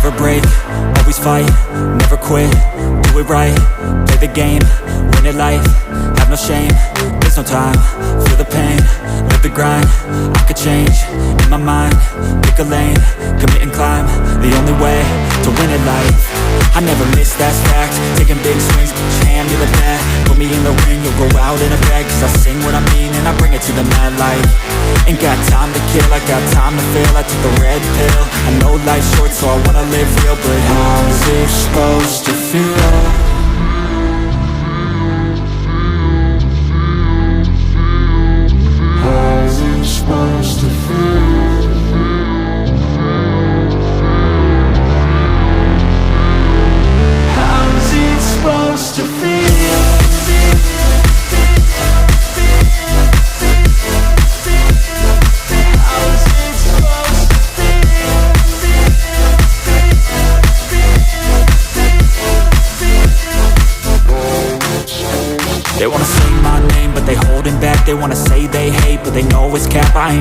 never break, always fight, never quit, do it right, play the game, win it life, have no shame, there's no time, feel the pain, live the grind, I could change, in my mind, pick a lane, commit and climb, the only way to win at life. I never miss, that's fact, taking big swings, put your hand to the bat, put me in the ring, you'll go out in a bag, cause I sing what I mean and I bring it to the mad light. Ain't got time to kill, I got time to feel, I took the red pill, I know life's short so I wanna live real, but how's it supposed to feel? How's it supposed to feel? How's it supposed to feel? They wanna say my name, but they holding back. They wanna say they hate, but they know it's cap. I ain't